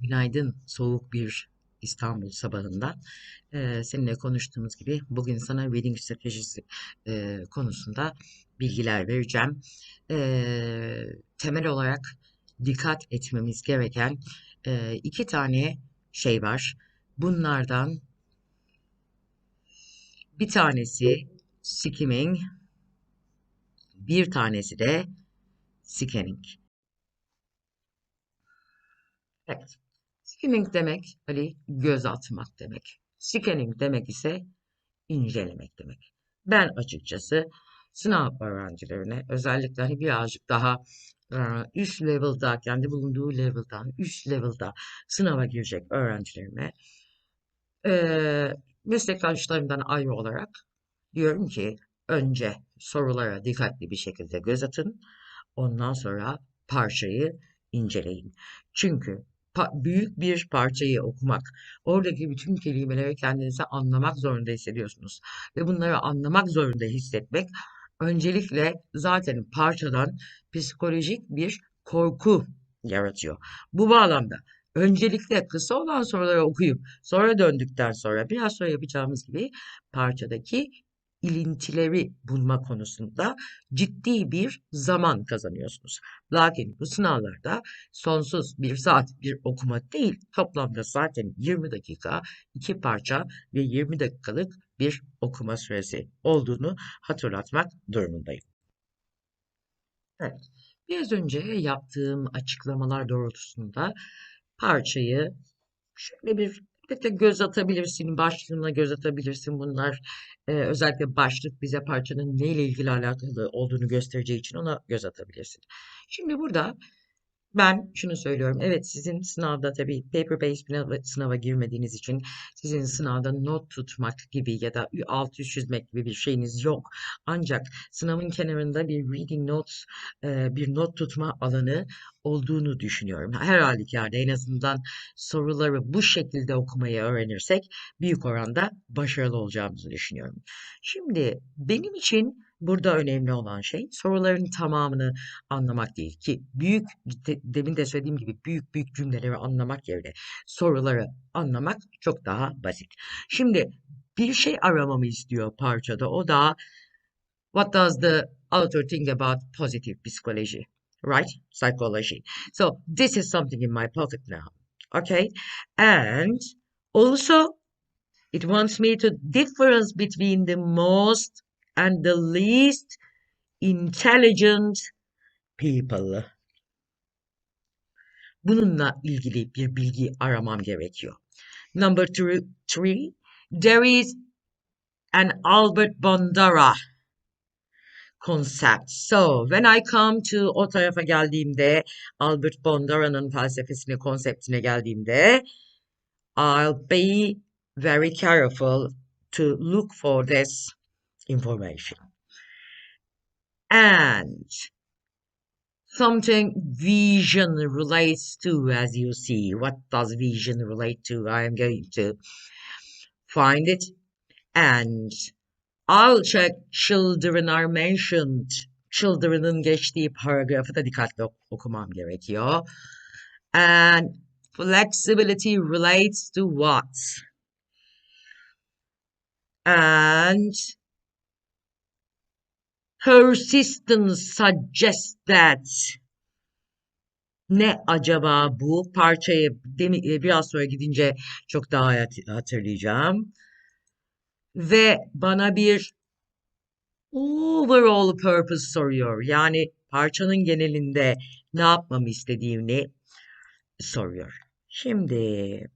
Günaydın, soğuk bir İstanbul sabahından. Seninle konuştuğumuz gibi bugün sana reading stratejisi konusunda bilgiler vereceğim. Temel olarak dikkat etmemiz gereken iki tane şey var. Bunlardan bir tanesi skimming, bir tanesi de scanning. Evet. Skimming demek Ali göz atmak demek. Scanning demek ise incelemek demek. Ben açıkçası sınav öğrencilerine özellikle hani birazcık daha e, üst level'da, kendi bulunduğu level'dan üst level'da sınava girecek öğrencilerime meslektaşlarımdan ayrı olarak diyorum ki önce sorulara dikkatli bir şekilde göz atın. Ondan sonra parçayı inceleyin. Çünkü büyük bir parçayı okumak, oradaki bütün kelimeleri kendinize anlamak zorunda hissediyorsunuz. Ve bunları anlamak zorunda hissetmek, öncelikle zaten parçadan psikolojik bir korku yaratıyor. Bu bağlamda öncelikle kısa olan soruları okuyup sonra döndükten sonra biraz sonra yapacağımız gibi parçadaki ilintileri bulma konusunda ciddi bir zaman kazanıyorsunuz. Lakin bu sınavlarda sonsuz bir saat bir okuma değil, toplamda zaten 20 dakika, iki parça ve 20 dakikalık bir okuma süresi olduğunu hatırlatmak durumundayım. Evet. Biraz önce yaptığım açıklamalar doğrultusunda parçayı şöyle bir elbette göz atabilirsin, başlığına göz atabilirsin. Bunlar özellikle başlık bize parçanın neyle ilgili alakalı olduğunu göstereceği için ona göz atabilirsin. Şimdi burada ben şunu söylüyorum. Evet, sizin sınavda tabii paper based bir sınava girmediğiniz için sizin sınavda not tutmak gibi ya da alt üst çizmek gibi bir şeyiniz yok. Ancak sınavın kenarında bir reading notes, bir not tutma alanı olduğunu düşünüyorum. Her halükarda en azından soruları bu şekilde okumayı öğrenirsek büyük oranda başarılı olacağımızı düşünüyorum. Şimdi benim için burada önemli olan şey soruların tamamını anlamak değil ki büyük demin de söylediğim gibi büyük büyük cümleleri anlamak yerine soruları anlamak çok daha basit. Şimdi bir şey aramamı istiyor parçada. O da what does the author think about positive psychology? Right? Psychology. So this is something in my pocket now. Okay? And also it wants me to difference between the most and the least intelligent people. Bununla ilgili bir bilgi aramam gerekiyor. Number three, there is an Albert Bandura concept. So, when I come to o tarafa geldiğimde, Albert Bandura'nın felsefesine, konseptine geldiğimde, I'll be very careful to look for this information. And something vision relates to, as you see. What does vision relate to? I am going to find it and I'll check children are mentioned. Children'ın geçtiği paragrafı da dikkatli okumam gerekiyor. And flexibility relates to what? And persistence suggests that. Ne acaba bu? Parçayı biraz sonra gidince çok daha hatırlayacağım. Ve bana bir overall purpose soruyor. Yani parçanın genelinde ne yapmamı istediğini soruyor. Şimdi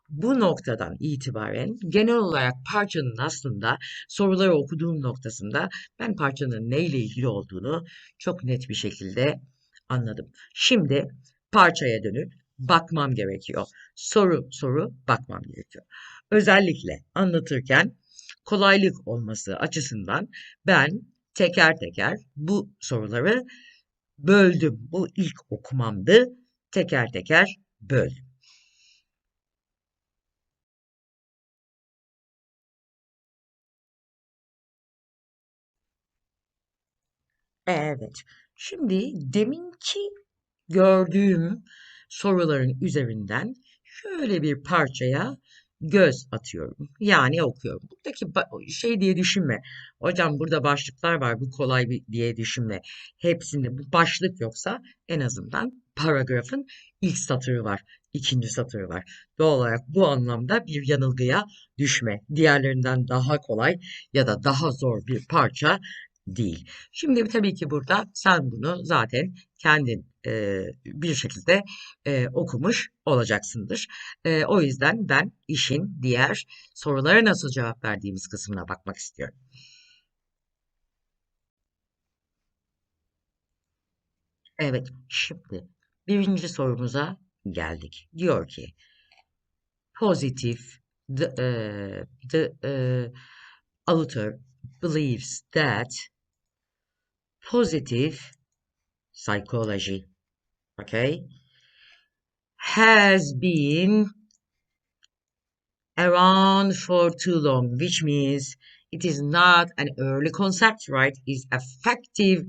bu noktadan itibaren genel olarak parçanın aslında soruları okuduğum noktasında ben parçanın neyle ilgili olduğunu çok net bir şekilde anladım. Şimdi parçaya dönüp bakmam gerekiyor. Soru soru bakmam gerekiyor. Özellikle anlatırken kolaylık olması açısından ben teker teker bu soruları böldüm. Bu ilk okumamdı. Teker teker böldüm. Evet. Şimdi deminki gördüğüm soruların üzerinden şöyle bir parçaya göz atıyorum. Yani okuyorum. Buradaki şey diye düşünme. Hocam burada başlıklar var, bu kolay diye düşünme. Hepsinde bu başlık yoksa en azından paragrafın ilk satırı var, ikinci satırı var. Doğal olarak bu anlamda bir yanılgıya düşme. Diğerlerinden daha kolay ya da daha zor bir parça değil. Şimdi tabii ki burada sen bunu zaten kendin bir şekilde okumuş olacaksındır. O yüzden ben işin diğer sorulara nasıl cevap verdiğimiz kısmına bakmak istiyorum. Evet, şimdi birinci sorumuza geldik. Diyor ki positive the author believes that positive psychology, okay, has been around for too long, which means it is not an early concept, right? It's effective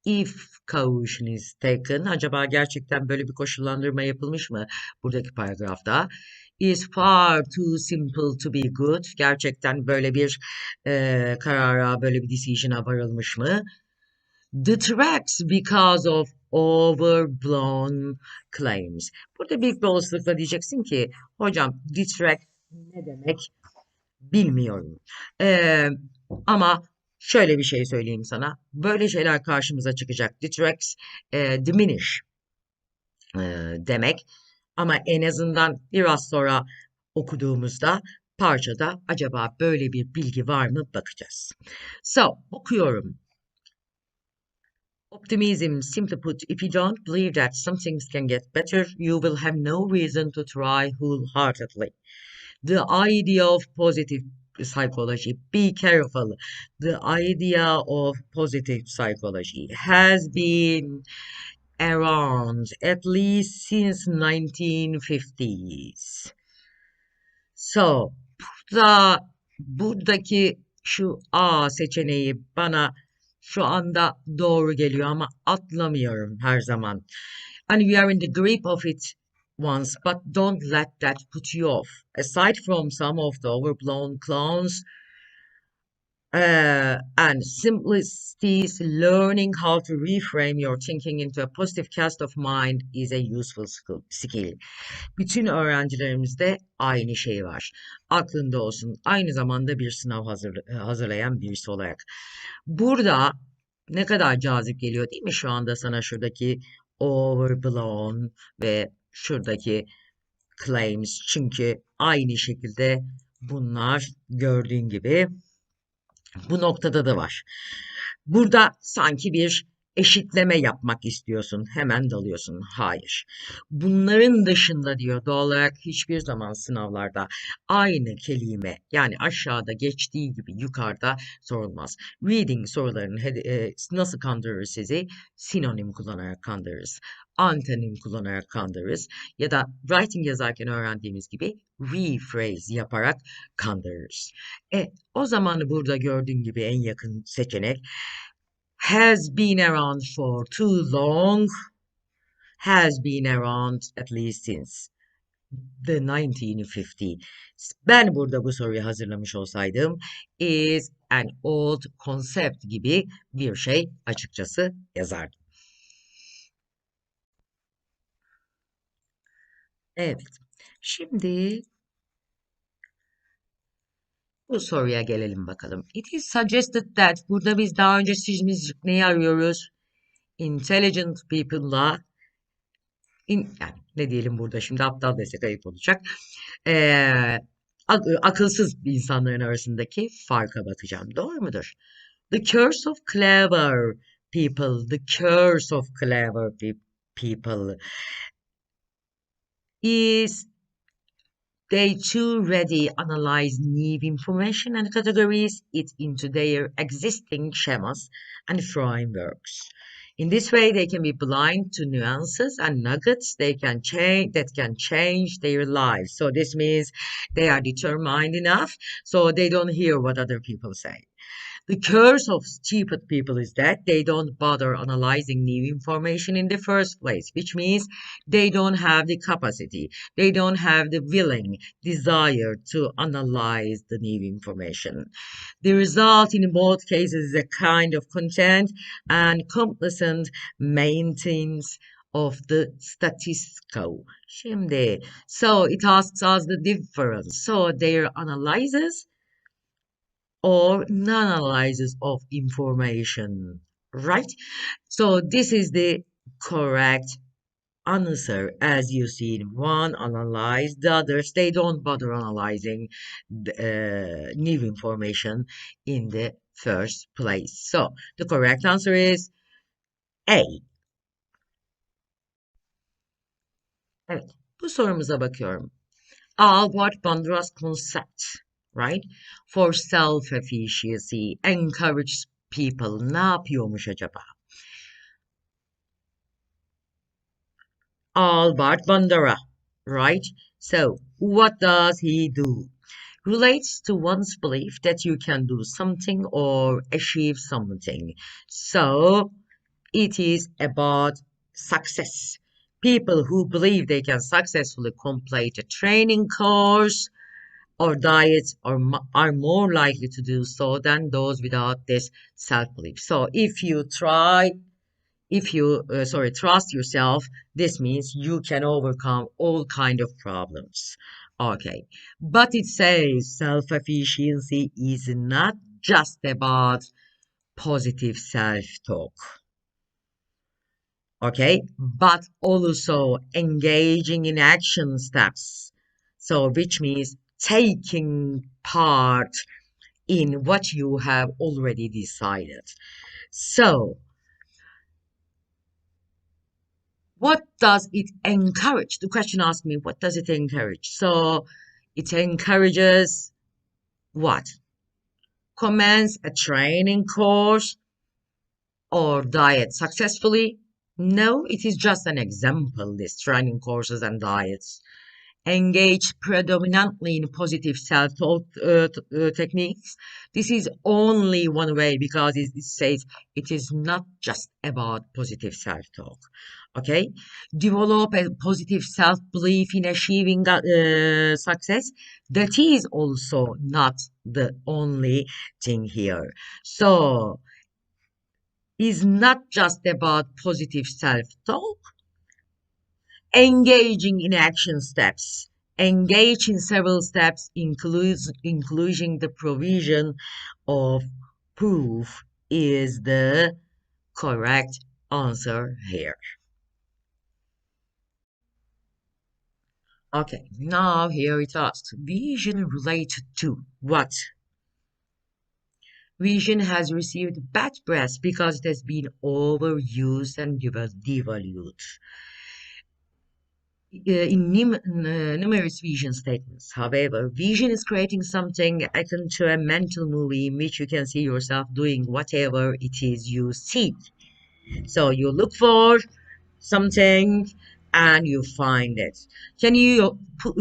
if caution is taken. Acaba gerçekten böyle bir koşullandırma yapılmış mı buradaki paragrafta? Is far too simple to be good. Gerçekten böyle bir karara, böyle bir decision'a varılmış mı? Detracts because of overblown claims. Burada büyük bir olasılıkla diyeceksin ki hocam detract ne demek bilmiyorum. Ee, ama şöyle bir şey söyleyeyim sana. Böyle şeyler karşımıza çıkacak. Detracts diminish demek. Ama en azından biraz sonra okuduğumuzda parçada acaba böyle bir bilgi var mı bakacağız. So, okuyorum. Optimism, simply put, if you don't believe that some things can get better, you will have no reason to try wholeheartedly. The idea of positive psychology, be careful. The idea of positive psychology has been around at least since 1950s. So, buradaki şu A seçeneği bana şu anda doğru geliyor ama atlamıyorum her zaman. And we are in the grip of it once, but don't let that put you off. Aside from some of the overblown clowns, and simplicities, learning how to reframe your thinking into a positive cast of mind is a useful skill. Bütün öğrencilerimizde aynı şey var. Aklında olsun. Aynı zamanda bir sınav hazırlayan birisi olarak. Burada ne kadar cazip geliyor değil mi şu anda sana şuradaki overblown ve şuradaki claims. Çünkü aynı şekilde bunlar gördüğün gibi bu noktada da var. Burada sanki bir eşitleme yapmak istiyorsun. Hemen dalıyorsun. Hayır. Bunların dışında diyor doğal olarak hiçbir zaman sınavlarda aynı kelime yani aşağıda geçtiği gibi yukarıda sorulmaz. Reading sorularını nasıl kandırırız sizi? Sinonim kullanarak kandırırız. Antonim kullanarak kandırırız. Ya da writing yazarken öğrendiğimiz gibi rephrase yaparak kandırırız. O zaman burada gördüğün gibi en yakın seçenek has been around for too long, has been around at least since the 1950s. Ben burada bu soruyu hazırlamış olsaydım is an old concept gibi bir şey açıkçası yazardım. Evet. Şimdi bu soruya gelelim bakalım. It is suggested that burada biz daha önce siz neyi arıyoruz? Intelligent people'la yani ne diyelim burada şimdi aptal desek ayıp olacak. Ee, akılsız insanların arasındaki farka bakacağım. Doğru mudur? The curse of clever people, the curse of clever people is they too ready analyze new information and categories it into their existing schemas and frameworks. In this way, they can be blind to nuances and nuggets they can change that can change their lives. So this means they are determined enough so they don't hear what other people say. The curse of stupid people is that they don't bother analyzing new information in the first place, which means they don't have the capacity, they don't have the willing desire to analyze the new information. The result in both cases is a kind of content and complacent maintenance of the status quo. Şimdi, so it asks us the difference. So their analysis or non-analysis of information, right? So this is the correct answer. As you see, one analyze, the others they don't bother analyzing the, new information in the first place. So the correct answer is A. Evet, bu sorumuza bakıyorum. Albert Bandura's concept, right, for self-efficacy encourages people. Ne yapıyormuş acaba? Albert Bandura, right? So, what does he do? Relates to one's belief that you can do something or achieve something. So, it is about success. People who believe they can successfully complete a training course or diets are more likely to do so than those without this self-belief. So if you trust yourself, this means you can overcome all kind of problems. Okay, but it says self-efficiency is not just about positive self-talk, okay, but also engaging in action steps. So which means taking part in what you have already decided. So what does it encourage? The question asked me, what does it encourage? So it encourages what? Commence a training course or diet successfully? No, it is just an example, these training courses and diets. Engage predominantly in positive self-talk techniques. This is only one way because it says it is not just about positive self-talk. Okay, develop a positive self-belief in achieving success. That is also not the only thing here. So, is not just about positive self-talk. Engaging in action steps. Engage in several steps including the provision of proof is the correct answer here. Okay, now here it asks, vision related to what? Vision has received bad press because it has been overused and devalued. In numerous vision statements. However, vision is creating something akin to a mental movie in which you can see yourself doing whatever it is you seek. So you look for something and you find it. Can you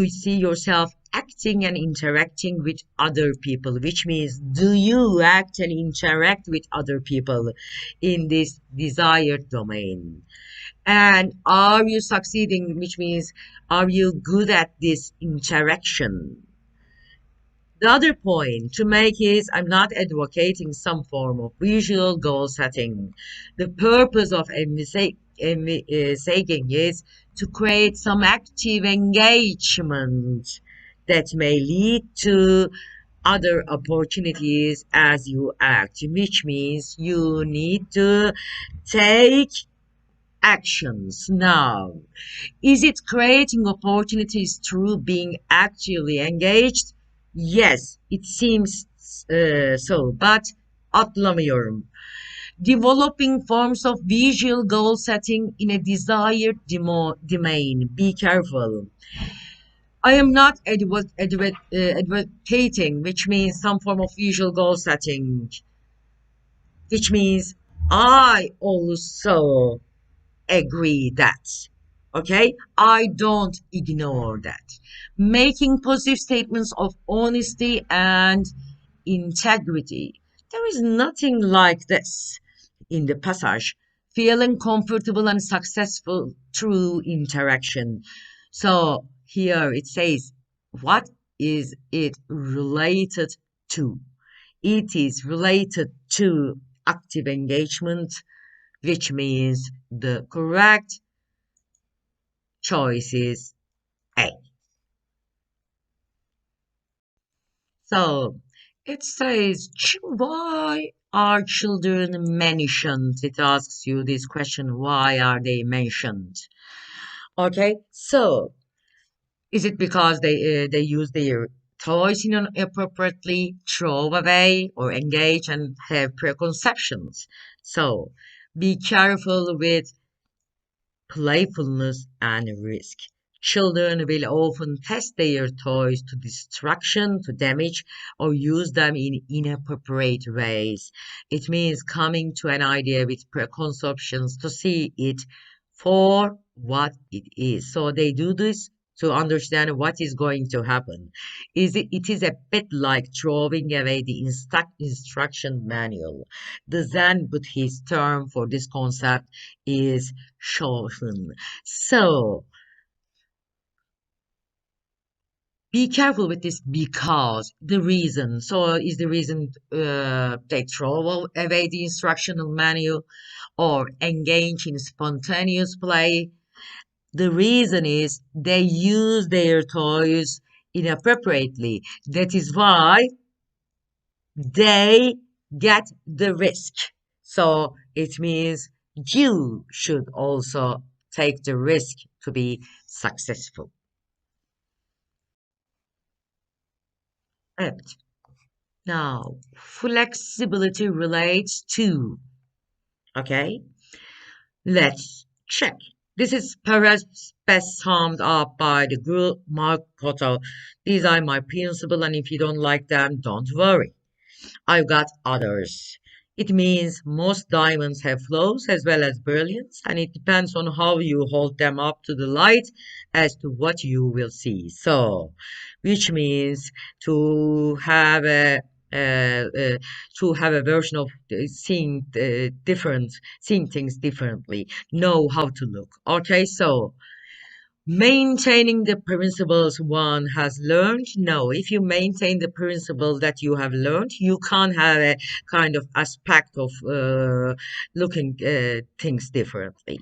see yourself acting and interacting with other people? Which means, do you act and interact with other people in this desired domain? And are you succeeding, which means, are you good at this interaction? The other point to make is I'm not advocating some form of visual goal setting. The purpose of saying is to create some active engagement that may lead to other opportunities as you act, which means you need to take actions now. Is it creating opportunities through being actively engaged? Yes, it seems so, but atlamıyorum. Developing forms of visual goal setting in a desired domain. Be careful. I am not advocating, which means some form of visual goal setting, which means I also agree that. Okay, I don't ignore that. Making positive statements of honesty and integrity There is nothing like this in the passage. Feeling comfortable and successful through interaction. So here it says, what is it related to? It is related to active engagement, which means the correct choice is A. So it says, why are children mentioned? It asks you this question, why are they mentioned? Okay, so is it because they use their toys inappropriately, throw away, or engage and have preconceptions? So be careful with playfulness and risk. Children will often test their toys to destruction, to damage, or use them in inappropriate ways. It means coming to an idea with preconceptions to see it for what it is. So they do this to understand what is going to happen. It is a bit like throwing away the instruction manual. The Zen Buddhist term for this concept is Shoshun. So be careful with this because the reason. So is the reason they throw away the instructional manual or engage in spontaneous play. The reason is they use their toys inappropriately. That is why they get the risk. So it means you should also take the risk to be successful. Evet. Now, flexibility relates to, okay, let's check. This is perhaps best summed up by the group Mark Cotto. These are my principles, and if you don't like them, don't worry. I've got others. It means most diamonds have flaws as well as brilliance, and it depends on how you hold them up to the light as to what you will see. So, which means to have a to have a version of seeing things differently, know how to look. Okay, so maintaining the principles one has learned. No, if you maintain the principle that you have learned, you can't have a kind of aspect of looking things differently.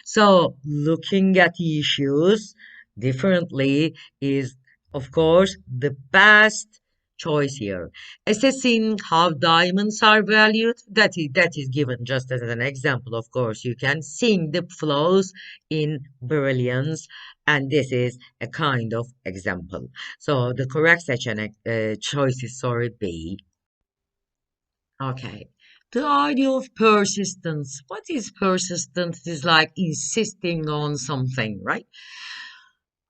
So, looking at issues differently is, of course, the best choice here. Assessing how diamonds are valued, that is given just as an example. Of course, you can see the flaws in brilliance, and this is a kind of example. So the correct section choice is, sorry, B. Okay. The idea of persistence. What is persistence? It is like insisting on something, right?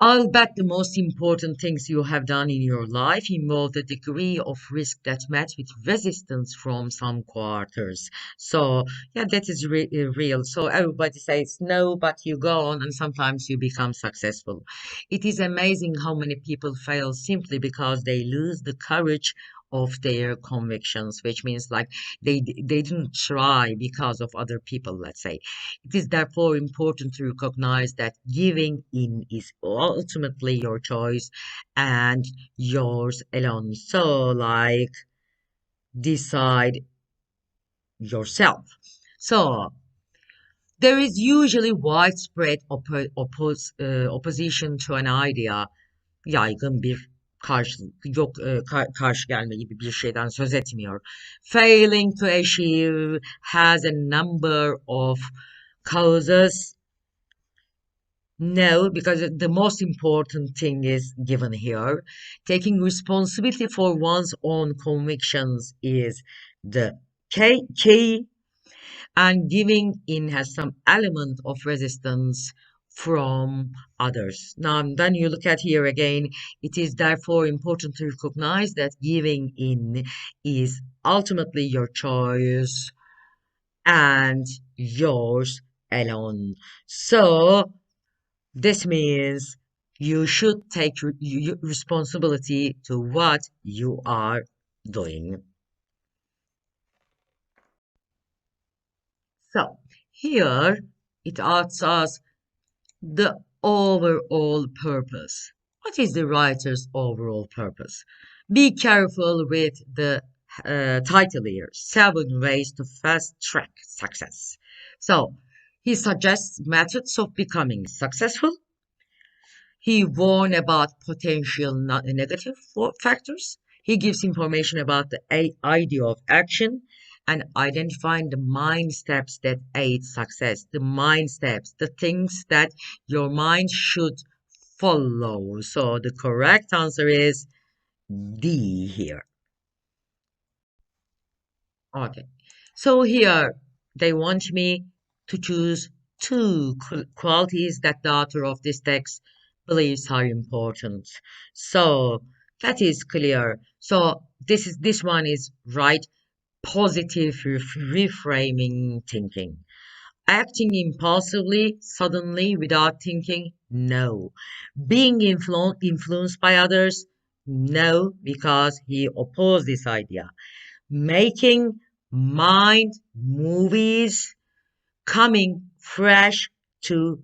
I'll bet the most important things you have done in your life involve a degree of risk that met with resistance from some quarters. So, yeah, that is real. So, everybody says no, but you go on and sometimes you become successful. It is amazing how many people fail simply because they lose the courage of their convictions, which means like they didn't try because of other people, let's say. It is therefore important to recognize that giving in is ultimately your choice and yours alone. So, like, decide yourself. So, there is usually widespread opposition to an idea, yaygın bir karşı gelme gibi bir şeyden söz etmiyor. Failing to achieve has a number of causes. No, because the most important thing is given here. Taking responsibility for one's own convictions is the key, and giving in has some element of resistance from others. Now, then you look at here again, it is therefore important to recognize that giving in is ultimately your choice and yours alone. So, this means you should take responsibility to what you are doing. So here it asks us the overall purpose. What is the writer's overall purpose? Be careful with the title here, 7 Ways to Fast Track Success. So he suggests methods of becoming successful. He warns about potential negative factors. He gives information about the idea of action and identifying the mind steps that aid success. The mind steps, the things that your mind should follow. So the correct answer is D here. Okay. So here they want me to choose two qualities that the author of this text believes are important. So that is clear. So this one is right. Positive reframing thinking. Acting impulsively, suddenly, without thinking, no. Being influenced by others, no, because he opposed this idea. Making mind movies, coming fresh to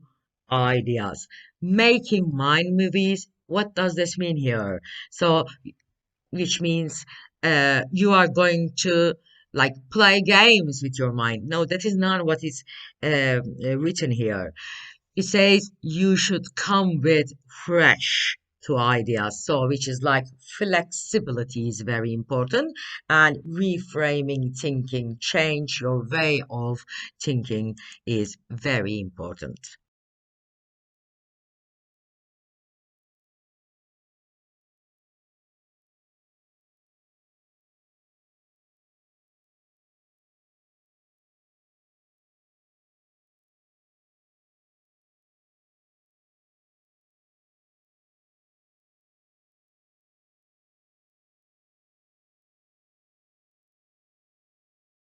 ideas. Making mind movies, what does this mean here? So, which means you are going to like play games with your mind. No, that is not what is written here. It says you should come with fresh to ideas. So, which is like flexibility is very important, and reframing thinking, change your way of thinking is very important.